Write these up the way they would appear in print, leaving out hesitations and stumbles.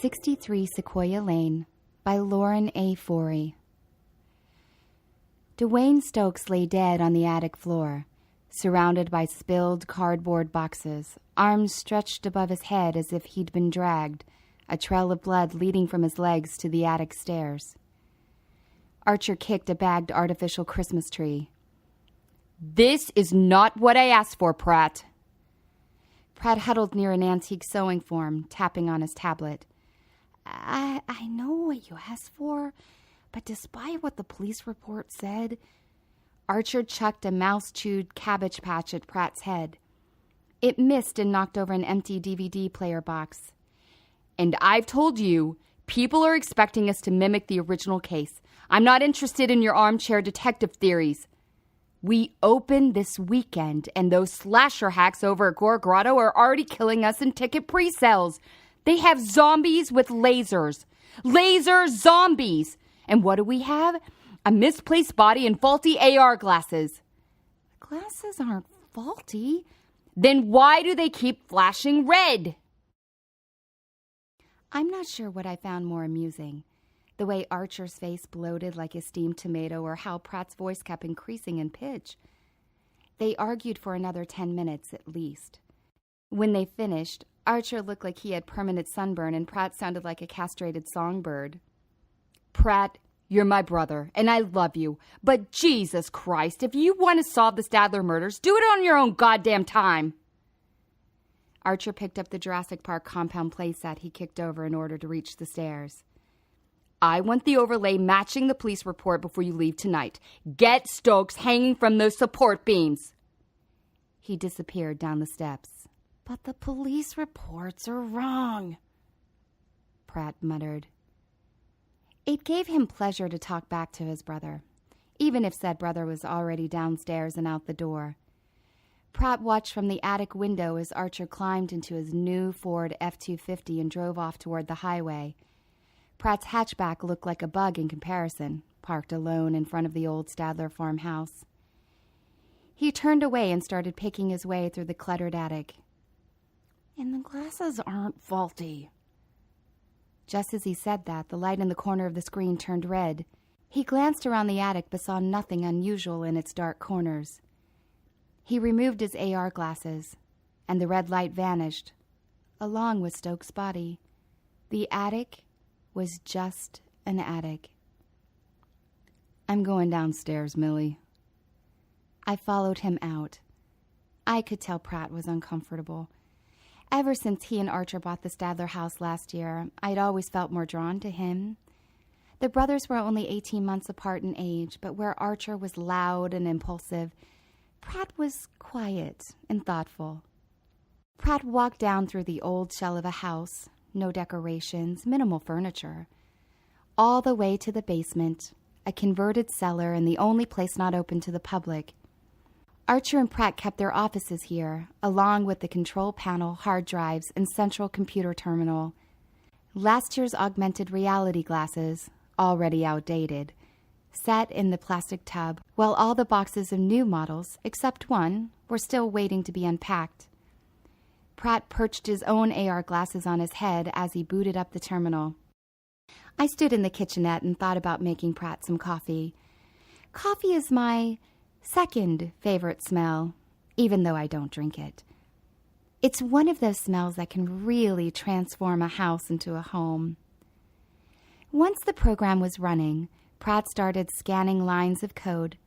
63 Sequoia Lane by Lauren A. Forey. Dwayne Stokes lay dead on the attic floor, surrounded by spilled cardboard boxes, arms stretched above his head as if he'd been dragged, a trail of blood leading from his legs to the attic stairs. Archer kicked a bagged artificial Christmas tree. "This is not what I asked for, Pratt." Pratt huddled near an antique sewing form, tapping on his tablet. I know what you asked for, but despite what the police report said... Archer chucked a mouse-chewed cabbage patch at Pratt's head. It missed and knocked over an empty DVD player box. "And I've told you, people are expecting us to mimic the original case. I'm not interested in your armchair detective theories. We open this weekend, and those slasher hacks over at Gore Grotto are already killing us in ticket pre-sales. They have zombies with lasers. Laser zombies! And what do we have? A misplaced body and faulty AR glasses." Glasses aren't faulty. "Then why do they keep flashing red?" I'm not sure what I found more amusing. The way Archer's face bloated like a steamed tomato, or how Pratt's voice kept increasing in pitch. They argued for another 10 minutes at least. When they finished, Archer looked like he had permanent sunburn and Pratt sounded like a castrated songbird. "Pratt, you're my brother, and I love you. But Jesus Christ, if you want to solve the Stadler murders, do it on your own goddamn time." Archer picked up the Jurassic Park compound playset he kicked over in order to reach the stairs. "I want the overlay matching the police report before you leave tonight. Get Stokes hanging from those support beams." He disappeared down the steps. "But the police reports are wrong," Pratt muttered. It gave him pleasure to talk back to his brother, even if said brother was already downstairs and out the door. Pratt watched from the attic window as Archer climbed into his new Ford F-250 and drove off toward the highway. Pratt's hatchback looked like a bug in comparison, parked alone in front of the old Stadler farmhouse. He turned away and started picking his way through the cluttered attic. "And the glasses aren't faulty." Just as he said that, the light in the corner of the screen turned red. He glanced around the attic but saw nothing unusual in its dark corners. He removed his AR glasses, and the red light vanished, along with Stokes' body. The attic was just an attic. "I'm going downstairs, Millie." I followed him out. I could tell Pratt was uncomfortable. Ever since he and Archer bought the Stadler house last year, I'd always felt more drawn to him. The brothers were only 18 months apart in age, but where Archer was loud and impulsive, Pratt was quiet and thoughtful. Pratt walked down through the old shell of a house, no decorations, minimal furniture, all the way to the basement, a converted cellar and the only place not open to the public. Archer and Pratt kept their offices here, along with the control panel, hard drives, and central computer terminal. Last year's augmented reality glasses, already outdated, sat in the plastic tub, while all the boxes of new models, except one, were still waiting to be unpacked. Pratt perched his own AR glasses on his head as he booted up the terminal. I stood in the kitchenette and thought about making Pratt some coffee. Coffee is my second favorite smell, even though I don't drink it. It's one of those smells that can really transform a house into a home. Once the program was running, Pratt started scanning lines of code.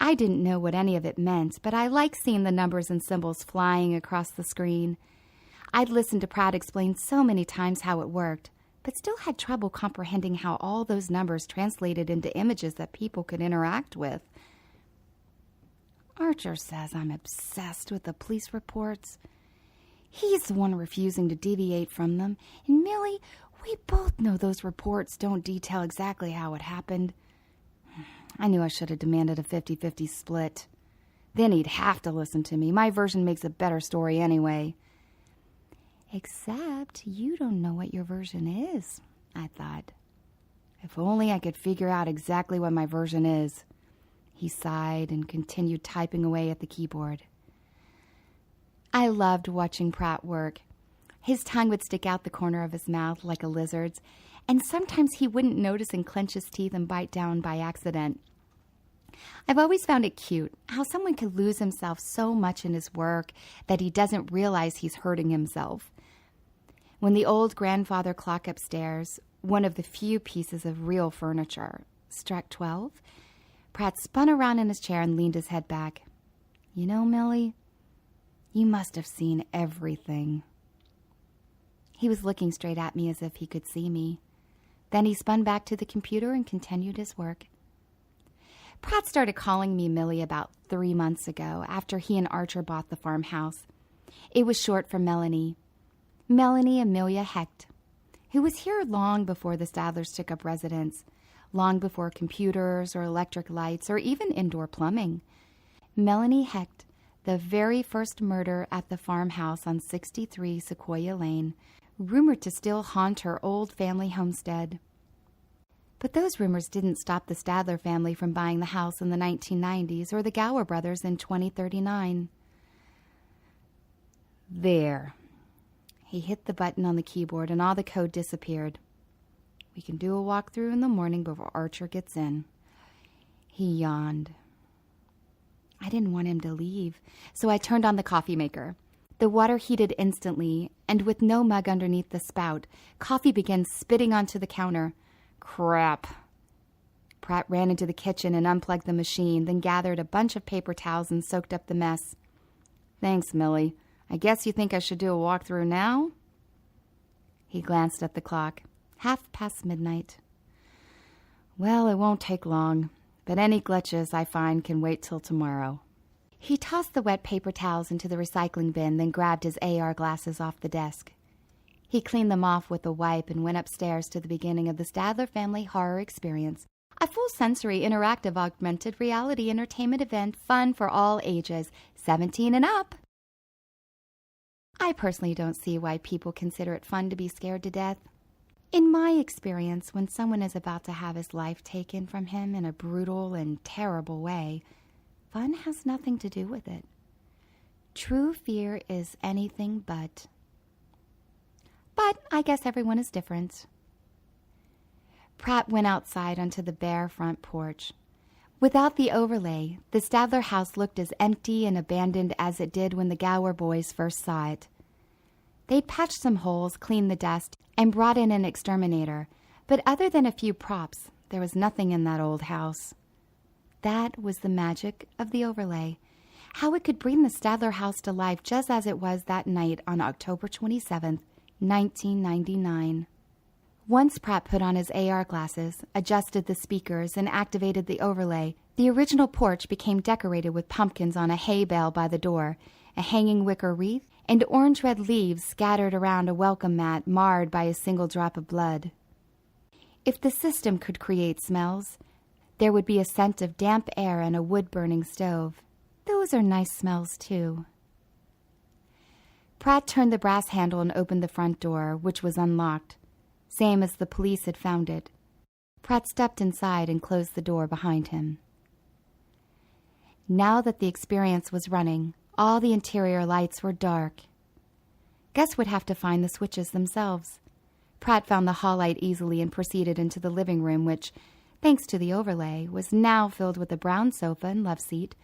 I didn't know what any of it meant, but I liked seeing the numbers and symbols flying across the screen. I'd listened to Pratt explain so many times how it worked, but still had trouble comprehending how all those numbers translated into images that people could interact with. Archer says I'm obsessed with the police reports. He's the one refusing to deviate from them. And Millie, we both know those reports don't detail exactly how it happened. I knew I should have demanded a 50-50 split. Then he'd have to listen to me. My version makes a better story anyway. Except you don't know what your version is, I thought. If only I could figure out exactly what my version is. He sighed and continued typing away at the keyboard. I loved watching Pratt work. His tongue would stick out the corner of his mouth like a lizard's, and sometimes he wouldn't notice and clench his teeth and bite down by accident. I've always found it cute how someone could lose himself so much in his work that he doesn't realize he's hurting himself. When the old grandfather clock upstairs, one of the few pieces of real furniture, struck 12, Pratt spun around in his chair and leaned his head back. You know, Millie, you must have seen everything. He was looking straight at me as if he could see me. Then he spun back to the computer and continued his work. Pratt started calling me Millie about 3 months ago after he and Archer bought the farmhouse. It was short for Melanie. Melanie Amelia Hecht, who was here long before the Stadlers took up residence, long before computers or electric lights or even indoor plumbing. Melanie Hecht, the very first murder at the farmhouse on 63 Sequoia Lane, rumored to still haunt her old family homestead. But those rumors didn't stop the Stadler family from buying the house in the 1990s or the Gower brothers in 2039. There. He hit the button on the keyboard and all the code disappeared. We can do a walkthrough in the morning before Archer gets in. He yawned. I didn't want him to leave, so I turned on the coffee maker. The water heated instantly, and with no mug underneath the spout, coffee began spitting onto the counter. Crap. Pratt ran into the kitchen and unplugged the machine, then gathered a bunch of paper towels and soaked up the mess. Thanks, Millie. I guess you think I should do a walkthrough now? He glanced at the clock. midnight. Well, it won't take long, but any glitches I find can wait till tomorrow. He tossed the wet paper towels into the recycling bin, then grabbed his AR glasses off the desk. He cleaned them off with a wipe and went upstairs to the beginning of the Stadler family horror experience, a full-sensory interactive augmented reality entertainment event fun for all ages, 17 and up. I personally don't see why people consider it fun to be scared to death. In my experience, when someone is about to have his life taken from him in a brutal and terrible way, fun has nothing to do with it. True fear is anything but. But I guess everyone is different. Pratt went outside onto the bare front porch. Without the overlay, the Stadler house looked as empty and abandoned as it did when the Gower boys first saw it. They'd patched some holes, cleaned the dust, and brought in an exterminator, but other than a few props, there was nothing in that old house. That was the magic of the overlay, how it could bring the Stadler house to life just as it was that night on October 27th, 1999. Once Pratt put on his AR glasses, adjusted the speakers, and activated the overlay, the original porch became decorated with pumpkins on a hay bale by the door, a hanging wicker wreath, and orange-red leaves scattered around a welcome mat marred by a single drop of blood. If the system could create smells, there would be a scent of damp air and a wood-burning stove. Those are nice smells, too. Pratt turned the brass handle and opened the front door, which was unlocked, same as the police had found it. Pratt stepped inside and closed the door behind him. Now that the experience was running, all the interior lights were dark. Gus would have to find the switches themselves. Pratt found the hall light easily and proceeded into the living room, which, thanks to the overlay, was now filled with a brown sofa and love seat,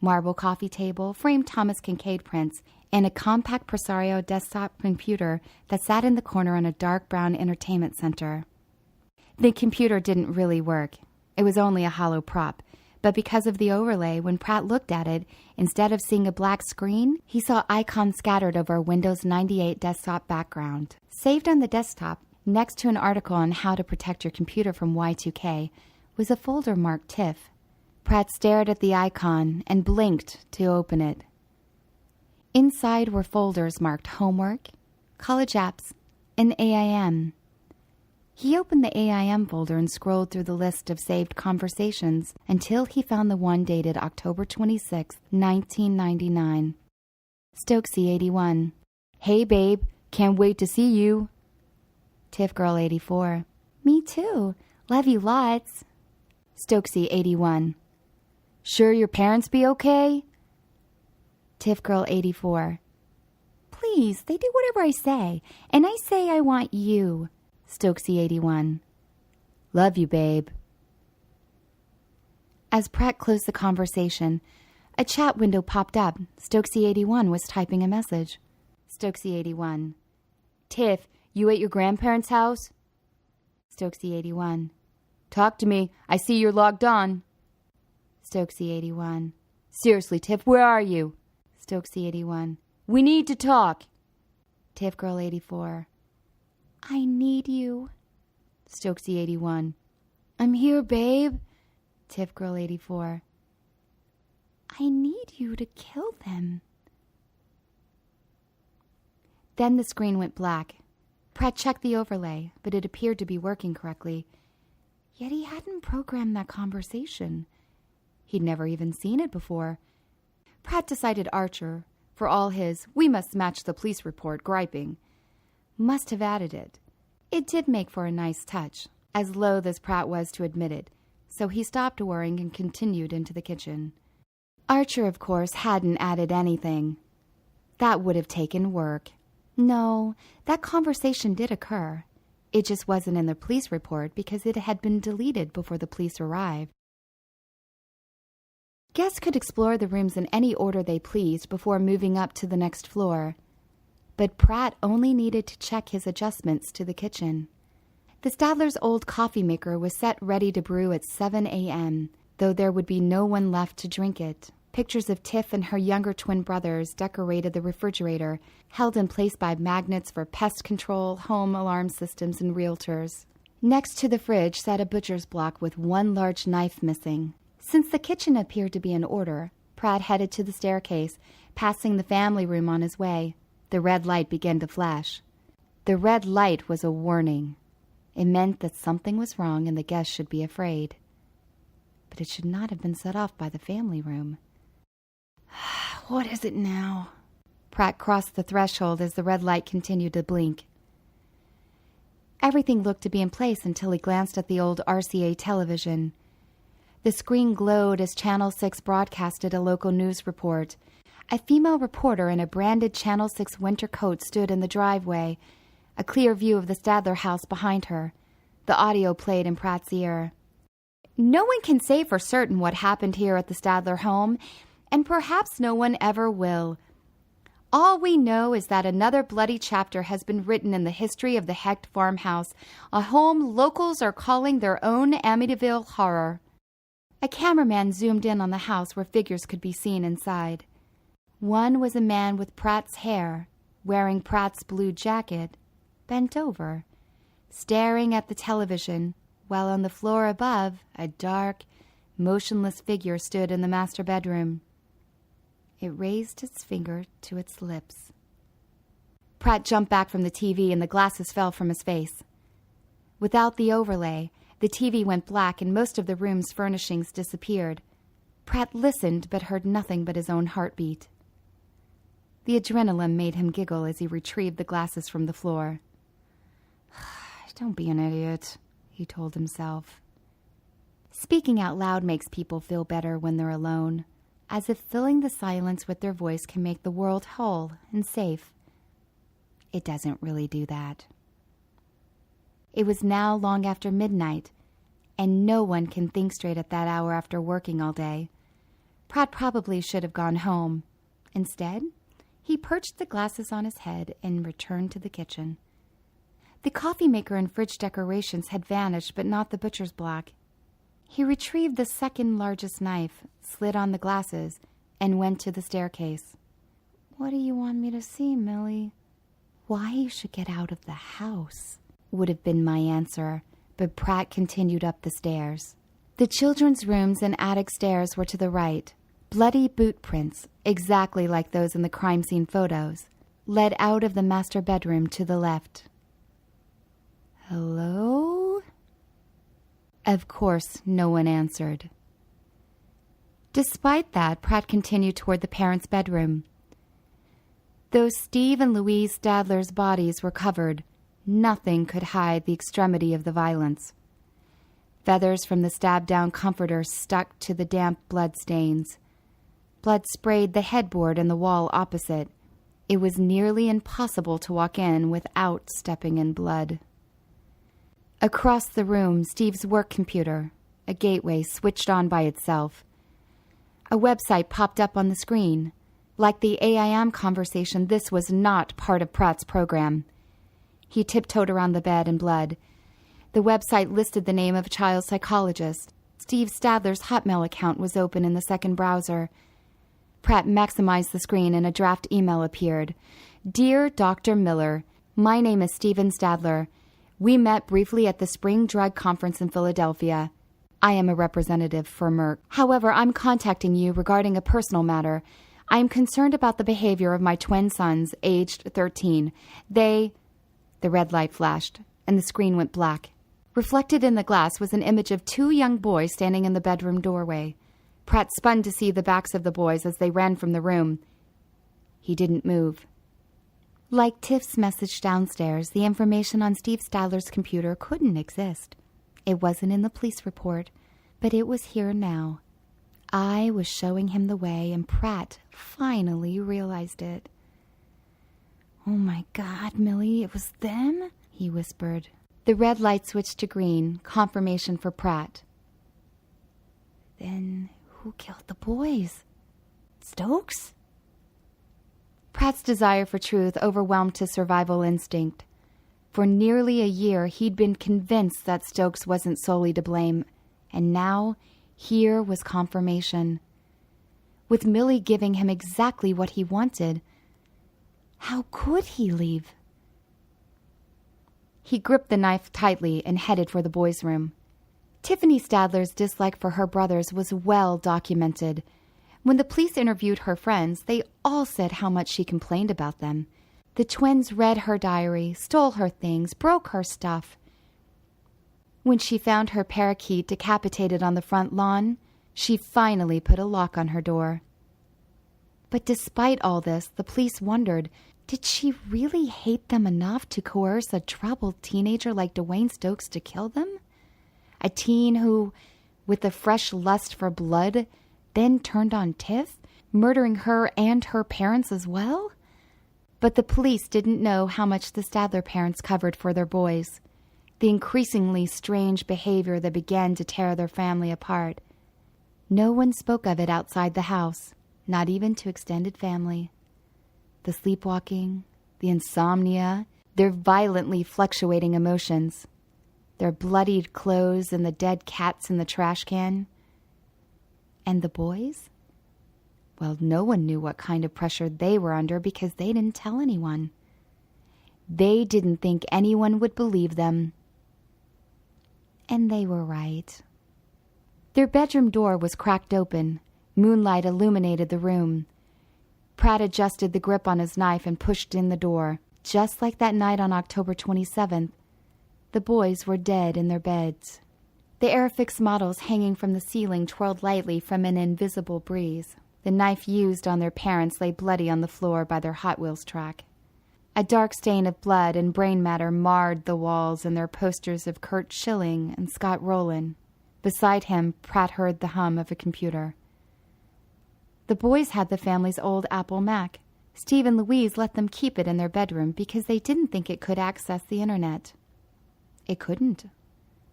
marble coffee table, framed Thomas Kincaid prints, and a compact Presario desktop computer that sat in the corner on a dark brown entertainment center. The computer didn't really work. It was only a hollow prop, but because of the overlay, when Pratt looked at it, instead of seeing a black screen, he saw icons scattered over a Windows 98 desktop background. Saved on the desktop, next to an article on how to protect your computer from Y2K, was a folder marked TIFF. Pratt stared at the icon and blinked to open it. Inside were folders marked Homework, College Apps, and AIM. He opened the AIM folder and scrolled through the list of saved conversations until he found the one dated October 26, 1999. Stokesy 81. Hey babe, can't wait to see you. Tiff Girl 84. Me too. Love you lots. Stokesy 81. Sure your parents be okay? Tiff Girl 84. Please, they do whatever I say, and I say I want you. Stokesy81. Love you, babe. As Pratt closed the conversation, a chat window popped up. Stokesy81 was typing a message. Stokesy81. Tiff, you at your grandparents' house? Stokesy81. Talk to me. I see you're logged on. Stokesy81. Seriously, Tiff, where are you? Stokesy81. We need to talk. Tiff Girl 84. I need you. Stokesy81. I'm here, babe. Tiff Girl 84. I need you to kill them. Then the screen went black. Pratt checked the overlay, but it appeared to be working correctly. Yet he hadn't programmed that conversation. He'd never even seen it before. Pratt decided Archer, for all his "we must match the police report" griping, must have added it. It did make for a nice touch, as loath as Pratt was to admit it, so he stopped worrying and continued into the kitchen. Archer, of course, hadn't added anything. That would have taken work. No, that conversation did occur. It just wasn't in the police report because it had been deleted before the police arrived. Guests could explore the rooms in any order they pleased before moving up to the next floor. But Pratt only needed to check his adjustments to the kitchen. The Stadler's old coffee maker was set ready to brew at 7 a.m., though there would be no one left to drink it. Pictures of Tiff and her younger twin brothers decorated the refrigerator, held in place by magnets for pest control, home alarm systems, and realtors. Next to the fridge sat a butcher's block with one large knife missing. Since the kitchen appeared to be in order, Pratt headed to the staircase, passing the family room on his way. The red light began to flash. The red light was a warning. It meant that something was wrong and the guests should be afraid. But it should not have been set off by the family room. What is it now? Pratt crossed the threshold as the red light continued to blink. Everything looked to be in place until he glanced at the old RCA television. The screen glowed as Channel 6 broadcasted a local news report. A female reporter in a branded Channel 6 winter coat stood in the driveway, a clear view of the Stadler house behind her. The audio played in Pratt's ear. No one can say for certain what happened here at the Stadler home, and perhaps no one ever will. All we know is that another bloody chapter has been written in the history of the Hecht farmhouse, a home locals are calling their own Amityville horror. A cameraman zoomed in on the house where figures could be seen inside. One was a man with Pratt's hair, wearing Pratt's blue jacket, bent over, staring at the television, while on the floor above, a dark, motionless figure stood in the master bedroom. It raised its finger to its lips. Pratt jumped back from the TV and the glasses fell from his face. Without the overlay, the TV went black and most of the room's furnishings disappeared. Pratt listened but heard nothing but his own heartbeat. The adrenaline made him giggle as he retrieved the glasses from the floor. Don't be an idiot, he told himself. Speaking out loud makes people feel better when they're alone, as if filling the silence with their voice can make the world whole and safe. It doesn't really do that. It was now long after midnight, and no one can think straight at that hour after working all day. Pratt probably should have gone home. Instead, he perched the glasses on his head and returned to the kitchen. The coffee maker and fridge decorations had vanished, but not the butcher's block. He retrieved the second largest knife, slid on the glasses, and went to the staircase. What do you want me to see, Millie? Why you should get out of the house, would have been my answer, but Pratt continued up the stairs. The children's rooms and attic stairs were to the right. Bloody boot prints, exactly like those in the crime scene photos, led out of the master bedroom to the left. Hello? Of course, no one answered. Despite that, Pratt continued toward the parents' bedroom. Though Steve and Louise Stadler's bodies were covered, nothing could hide the extremity of the violence. Feathers from the stabbed-down comforter stuck to the damp blood stains. Blood sprayed the headboard and the wall opposite. It was nearly impossible to walk in without stepping in blood. Across the room, Steve's work computer, a gateway, switched on by itself. A website popped up on the screen. Like the AIM conversation, this was not part of Pratt's program. He tiptoed around the bed in blood. The website listed the name of a child psychologist. Steve Stadler's Hotmail account was open in the second browser. Pratt maximized the screen and a draft email appeared. Dear Dr. Miller, my name is Steven Stadler. We met briefly at the Spring Drug Conference in Philadelphia. I am a representative for Merck. However, I'm contacting you regarding a personal matter. I am concerned about the behavior of my twin sons, aged 13. The red light flashed, and the screen went black. Reflected in the glass was an image of two young boys standing in the bedroom doorway. Pratt spun to see the backs of the boys as they ran from the room. He didn't move. Like Tiff's message downstairs, the information on Steve Stadler's computer couldn't exist. It wasn't in the police report, but it was here now. I was showing him the way, and Pratt finally realized it. "Oh my God, Millie, it was them?" he whispered. The red light switched to green, confirmation for Pratt. Then who killed the boys? Stokes? Pratt's desire for truth overwhelmed his survival instinct. For nearly a year, he'd been convinced that Stokes wasn't solely to blame, and now here was confirmation. With Millie giving him exactly what he wanted, how could he leave? He gripped the knife tightly and headed for the boys' room. Tiffany Stadler's dislike for her brothers was well documented. When the police interviewed her friends, they all said how much she complained about them. The twins read her diary, stole her things, broke her stuff. When she found her parakeet decapitated on the front lawn, she finally put a lock on her door. But despite all this, the police wondered, did she really hate them enough to coerce a troubled teenager like Dwayne Stokes to kill them? A teen who, with a fresh lust for blood, then turned on Tiff, murdering her and her parents as well? But the police didn't know how much the Stadler parents covered for their boys, the increasingly strange behavior that began to tear their family apart. No one spoke of it outside the house, not even to extended family. The sleepwalking, the insomnia, their violently fluctuating emotions, their bloodied clothes and the dead cats in the trash can. And the boys? Well, no one knew what kind of pressure they were under because they didn't tell anyone. They didn't think anyone would believe them. And they were right. Their bedroom door was cracked open. Moonlight illuminated the room. Pratt adjusted the grip on his knife and pushed in the door. Just like that night on October 27th, the boys were dead in their beds. The Airfix models hanging from the ceiling twirled lightly from an invisible breeze. The knife used on their parents lay bloody on the floor by their Hot Wheels track. A dark stain of blood and brain matter marred the walls and their posters of Kurt Schilling and Scott Rowland. Beside him, Pratt heard the hum of a computer. The boys had the family's old Apple Mac. Steve and Louise let them keep it in their bedroom because they didn't think it could access the internet. It couldn't.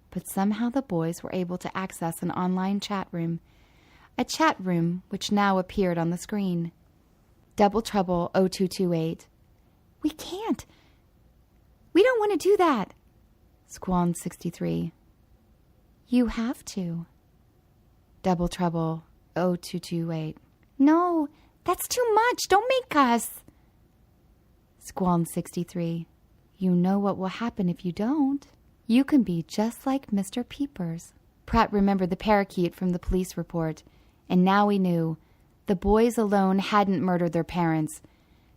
But somehow the boys were able to access an online chat room. A chat room which now appeared on the screen. Double Trouble 0228. We can't. We don't want to do that. Squall 63. You have to. Double Trouble 0228. No, that's too much. Don't make us. Squall 63. You know what will happen if you don't. You can be just like Mr. Peepers. Pratt remembered the parakeet from the police report, and now he knew. The boys alone hadn't murdered their parents.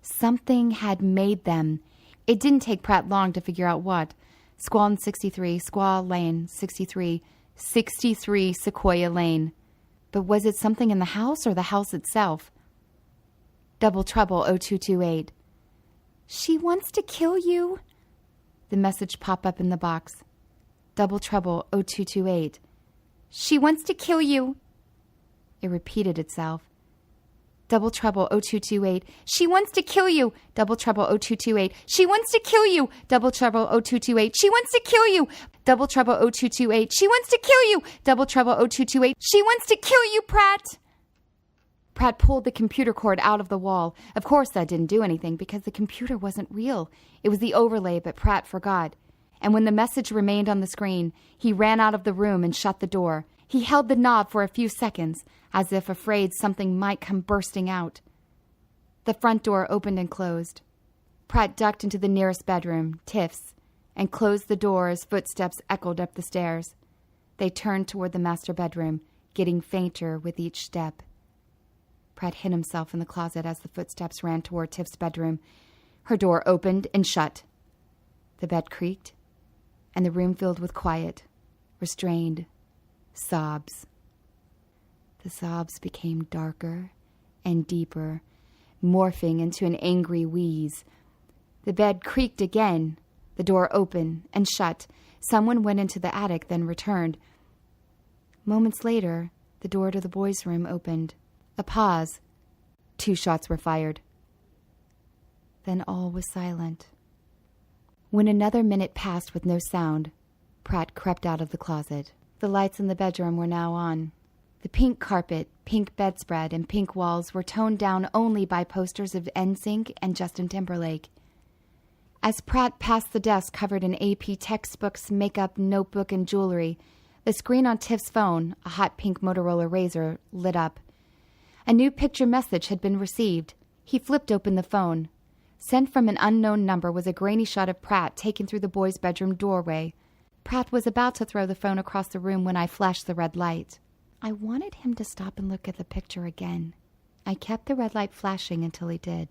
Something had made them. It didn't take Pratt long to figure out what. Squall 63, Sequoia Lane, 63, 63 Sequoia Lane. But was it something in the house or the house itself? Double Trouble 0228. She wants to kill you. The message popped up in the box. Double Trouble 0228. She wants to kill you. It repeated itself. Double trouble 0228. She wants to kill you. Double trouble 0228. She wants to kill you. Double trouble 0228. She wants to kill you. Double trouble 0228. She wants to kill you. Double trouble 0228. She wants to kill you, Pratt. Pratt pulled the computer cord out of the wall. Of course that didn't do anything because the computer wasn't real. It was the overlay, but Pratt forgot. And when the message remained on the screen, he ran out of the room and shut the door. He held the knob for a few seconds, as if afraid something might come bursting out. The front door opened and closed. Pratt ducked into the nearest bedroom, Tiff's, and closed the door as footsteps echoed up the stairs. They turned toward the master bedroom, getting fainter with each step. Pratt hid himself in the closet as the footsteps ran toward Tiff's bedroom. Her door opened and shut. The bed creaked, and the room filled with quiet, restrained sobs. The sobs became darker and deeper, morphing into an angry wheeze. The bed creaked again. The door opened and shut. Someone went into the attic, then returned. Moments later, the door to the boys' room opened. A pause. 2 shots were fired. Then all was silent. When another minute passed with no sound, Pratt crept out of the closet. The lights in the bedroom were now on. The pink carpet, pink bedspread, and pink walls were toned down only by posters of NSYNC and Justin Timberlake. As Pratt passed the desk covered in AP textbooks, makeup, notebook, and jewelry, the screen on Tiff's phone, a hot pink Motorola Razr, lit up. A new picture message had been received. He flipped open the phone. Sent from an unknown number was a grainy shot of Pratt taken through the boys' bedroom doorway. Pratt was about to throw the phone across the room when I flashed the red light. I wanted him to stop and look at the picture again. I kept the red light flashing until he did.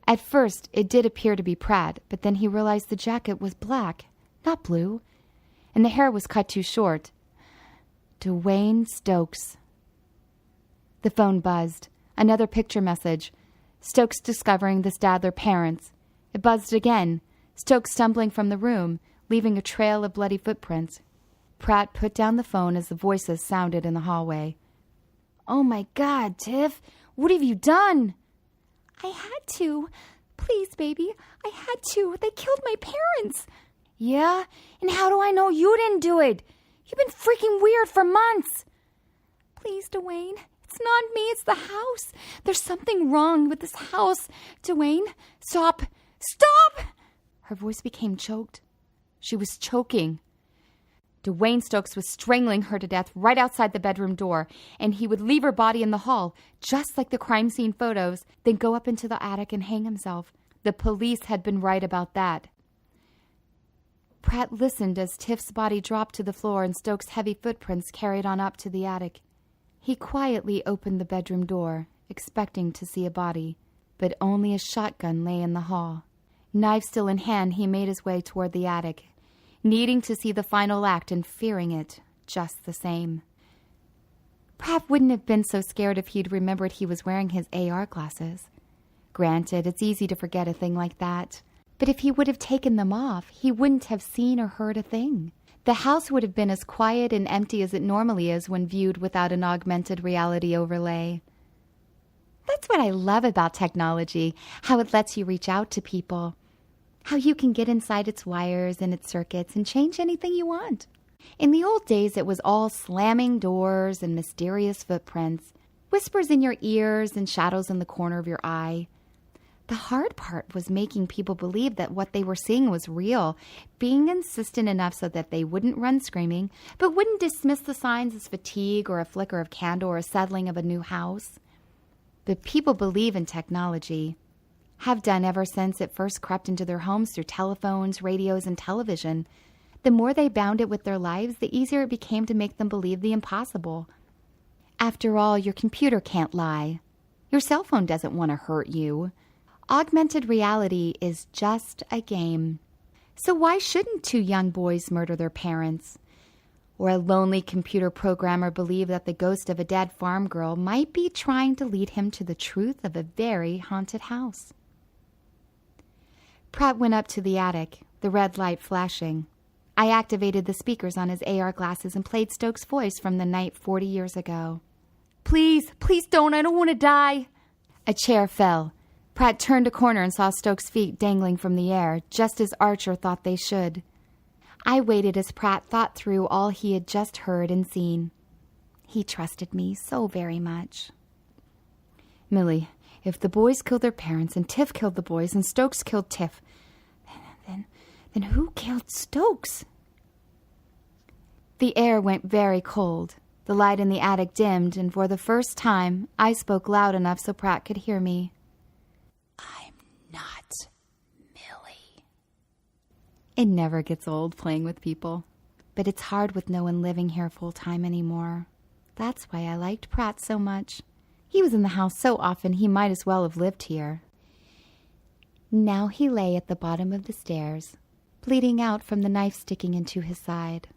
At first, it did appear to be Pratt, but then he realized the jacket was black, not blue, and the hair was cut too short. Dwayne Stokes. The phone buzzed. Another picture message. Stokes discovering the Stadler parents. It buzzed again. Stokes stumbling from the room, leaving a trail of bloody footprints. Pratt put down the phone as the voices sounded in the hallway. Oh my God, Tiff! What have you done? I had to. Please, baby. I had to. They killed my parents. Yeah? And how do I know you didn't do it? You've been freaking weird for months. Please, Dwayne. It's not me, it's the house. There's something wrong with this house. Dwayne, stop. Stop! Her voice became choked. She was choking. Dwayne Stokes was strangling her to death right outside the bedroom door, and he would leave her body in the hall, just like the crime scene photos, then go up into the attic and hang himself. The police had been right about that. Pratt listened as Tiff's body dropped to the floor and Stokes' heavy footprints carried on up to the attic. He quietly opened the bedroom door, expecting to see a body, but only a shotgun lay in the hall. Knife still in hand, he made his way toward the attic, needing to see the final act and fearing it just the same. Pratt wouldn't have been so scared if he'd remembered he was wearing his AR glasses. Granted, it's easy to forget a thing like that, but if he would have taken them off, he wouldn't have seen or heard a thing. The house would have been as quiet and empty as it normally is when viewed without an augmented reality overlay. That's what I love about technology, how it lets you reach out to people, how you can get inside its wires and its circuits and change anything you want. In the old days, it was all slamming doors and mysterious footprints, whispers in your ears and shadows in the corner of your eye. The hard part was making people believe that what they were seeing was real, being insistent enough so that they wouldn't run screaming, but wouldn't dismiss the signs as fatigue or a flicker of candle or a settling of a new house. But people believe in technology, have done ever since it first crept into their homes through telephones, radios, and television. The more they bound it with their lives, the easier it became to make them believe the impossible. After all, your computer can't lie. Your cell phone doesn't want to hurt you. Augmented reality is just a game. So why shouldn't 2 young boys murder their parents? Or a lonely computer programmer believe that the ghost of a dead farm girl might be trying to lead him to the truth of a very haunted house? Pratt went up to the attic, the red light flashing. I activated the speakers on his AR glasses and played Stokes' voice from the night 40 years ago. Please, please don't. I don't want to die. A chair fell. Pratt turned a corner and saw Stokes' feet dangling from the air, just as Archer thought they should. I waited as Pratt thought through all he had just heard and seen. He trusted me so very much. Millie, if the boys killed their parents and Tiff killed the boys and Stokes killed Tiff, then who killed Stokes? The air went very cold. The light in the attic dimmed, and for the first time, I spoke loud enough so Pratt could hear me. I'm not Millie. It never gets old playing with people, but it's hard with no one living here full-time anymore. That's why I liked Pratt so much. He was in the house so often he might as well have lived here. Now he lay at the bottom of the stairs, bleeding out from the knife sticking into his side.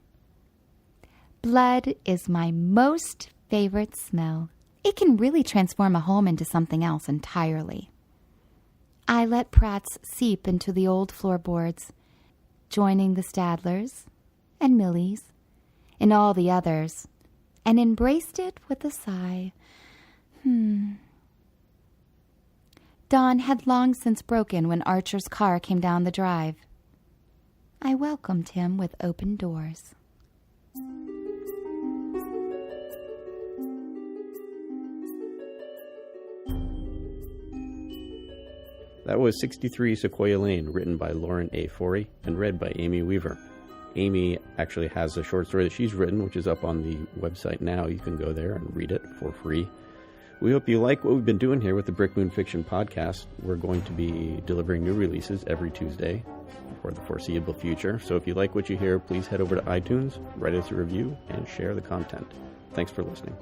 Blood is my most favorite smell. It can really transform a home into something else entirely. I let Pratt's seep into the old floorboards, joining the Stadlers and Millie's and all the others, and embraced it with a sigh. Dawn had long since broken when Archer's car came down the drive. I welcomed him with open doors. That was 63 Sequoia Lane, written by Lauren A. Forey and read by Amy Weaver. Amy actually has a short story that she's written, which is up on the website now. You can go there and read it for free. We hope you like what we've been doing here with the Brick Moon Fiction podcast. We're going to be delivering new releases every Tuesday for the foreseeable future. So if you like what you hear, please head over to iTunes, write us a review, and share the content. Thanks for listening.